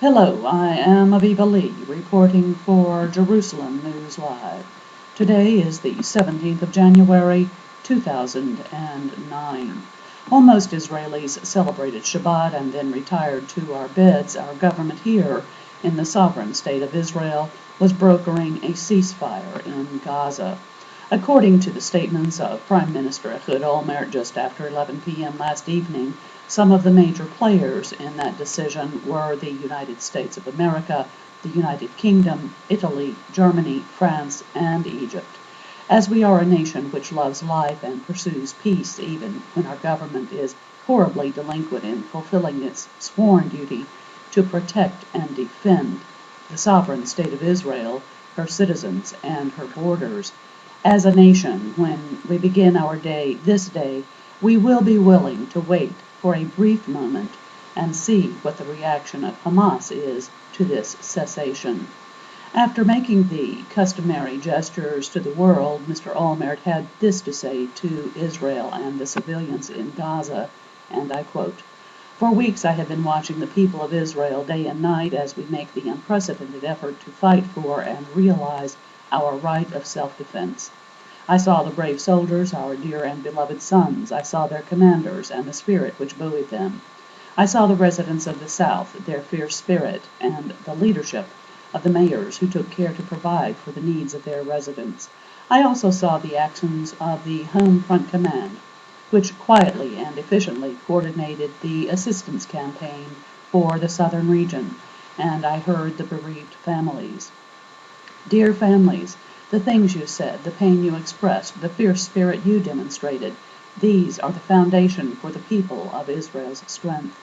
Hello, I am Aviva Lee, reporting for Jerusalem News Live. Today is the 17th of January, 2009. While most Israelis celebrated Shabbat and then retired to our beds, our government here in the sovereign state of Israel was brokering a ceasefire in Gaza. According to the statements of Prime Minister Olmert just after 11 p.m. last evening, some of the major players in that decision were the United States of America, the United Kingdom, Italy, Germany, France, and Egypt. As we are a nation which loves life and pursues peace even when our government is horribly delinquent in fulfilling its sworn duty to protect and defend the sovereign state of Israel, her citizens, and her borders. As a nation, when we begin our day this day, we will be willing to wait for a brief moment and see what the reaction of Hamas is to this cessation. After making the customary gestures to the world, Mr. Olmert had this to say to Israel and the civilians in Gaza, and I quote, "For weeks I have been watching the people of Israel day and night as we make the unprecedented effort to fight for and realize our right of self-defense. I saw the brave soldiers, our dear and beloved sons. I saw their commanders and the spirit which buoyed them. I saw the residents of the South, their fierce spirit, and the leadership of the mayors who took care to provide for the needs of their residents. I also saw the actions of the Home Front Command, which quietly and efficiently coordinated the assistance campaign for the southern region, and I heard the bereaved families. Dear families, the things you said, the pain you expressed, the fierce spirit you demonstrated, these are the foundation for the people of Israel's strength.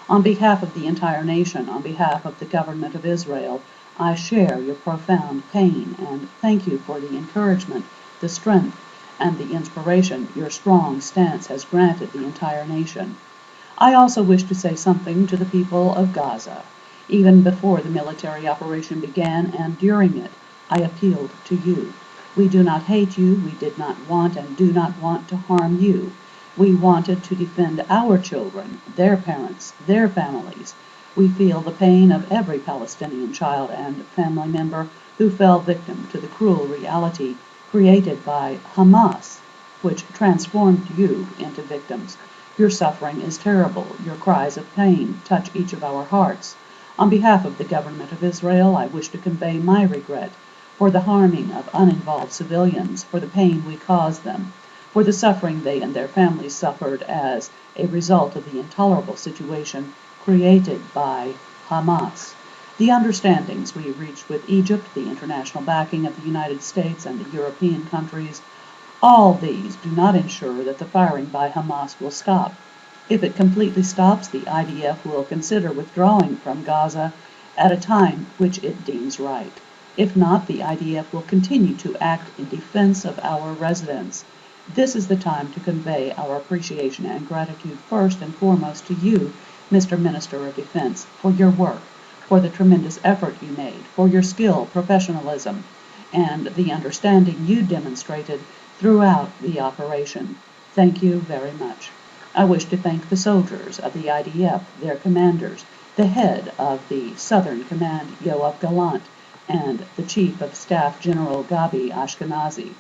On behalf of the entire nation, on behalf of the government of Israel, I share your profound pain and thank you for the encouragement, the strength, and the inspiration your strong stance has granted the entire nation. I also wish to say something to the people of Gaza. Even before the military operation began and during it, I appealed to you. We do not hate you, we did not want and do not want to harm you. We wanted to defend our children, their parents, their families. We feel the pain of every Palestinian child and family member who fell victim to the cruel reality created by Hamas, which transformed you into victims. Your suffering is terrible. Your cries of pain touch each of our hearts. On behalf of the government of Israel, I wish to convey my regret for the harming of uninvolved civilians, for the pain we caused them, for the suffering they and their families suffered as a result of the intolerable situation created by Hamas. The understandings we reached with Egypt, the international backing of the United States and the European countries, all these do not ensure that the firing by Hamas will stop. If it completely stops, the IDF will consider withdrawing from Gaza at a time which it deems right. If not, the IDF will continue to act in defense of our residents. This is the time to convey our appreciation and gratitude first and foremost to you, Mr. Minister of Defense, for your work, for the tremendous effort you made, for your skill, professionalism, and the understanding you demonstrated throughout the operation. Thank you very much. I wish to thank the soldiers of the IDF, their commanders, the head of the Southern Command, Yoav Gallant, and the Chief of Staff General Gabi Ashkenazi,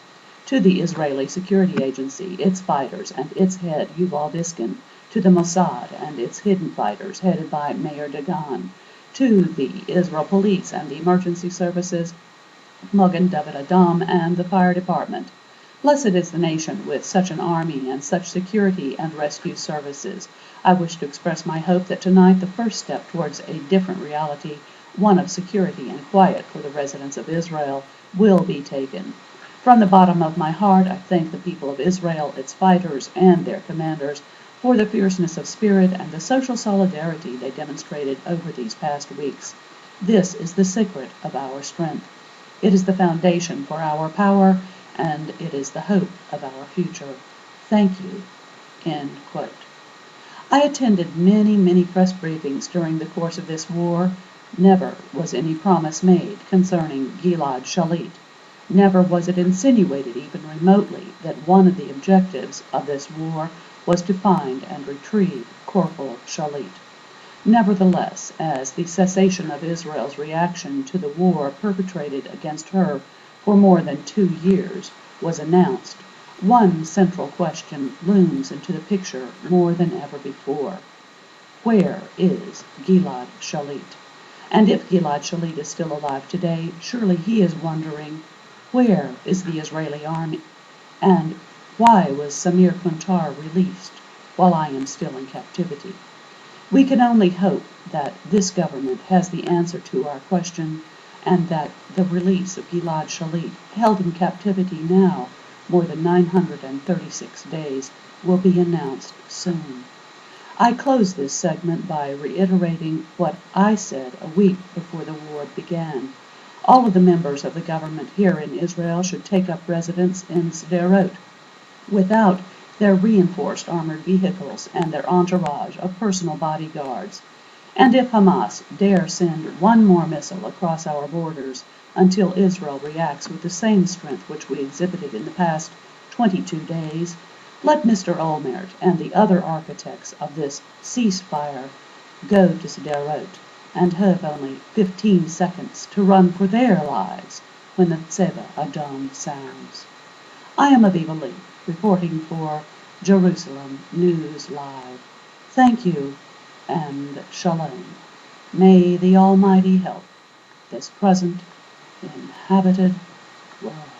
to the Israeli Security Agency, its fighters, and its head Yuval Diskin, to the Mossad and its hidden fighters headed by Mayor Dagan, to the Israel Police and the Emergency Services, Mogen David Adam, and the Fire Department. Blessed is the nation with such an army and such security and rescue services. I wish to express my hope that tonight the first step towards a different reality, one of security and quiet for the residents of Israel, will be taken. From the bottom of my heart, I thank the people of Israel, its fighters, and their commanders for the fierceness of spirit and the social solidarity they demonstrated over these past weeks. This is the secret of our strength. It is the foundation for our power, and it is the hope of our future. Thank you." End quote. I attended many press briefings during the course of this war. Never was any promise made concerning Gilad Shalit. Never was it insinuated even remotely that one of the objectives of this war was to find and retrieve Corporal Shalit. Nevertheless, as the cessation of Israel's reaction to the war perpetrated against her for more than 2 years was announced, one central question looms into the picture more than ever before. Where is Gilad Shalit? And if Gilad Shalit is still alive today, surely he is wondering, where is the Israeli army? And why was Samir Kuntar released while I am still in captivity? We can only hope that this government has the answer to our question, and that the release of Gilad Shalit, held in captivity now more than 936 days, will be announced soon. I close this segment by reiterating what I said a week before the war began. All of the members of the government here in Israel should take up residence in Sderot. Without their reinforced armored vehicles and their entourage of personal bodyguards. And if Hamas dare send one more missile across our borders until Israel reacts with the same strength which we exhibited in the past 22 days, let Mr. Olmert and the other architects of this ceasefire go to Sderot and have only 15 seconds to run for their lives when the Tzeva Adom sounds. I am Aviva Lee, reporting for Jerusalem News Live. Thank you and Shalom. May the Almighty help this present inhabited world.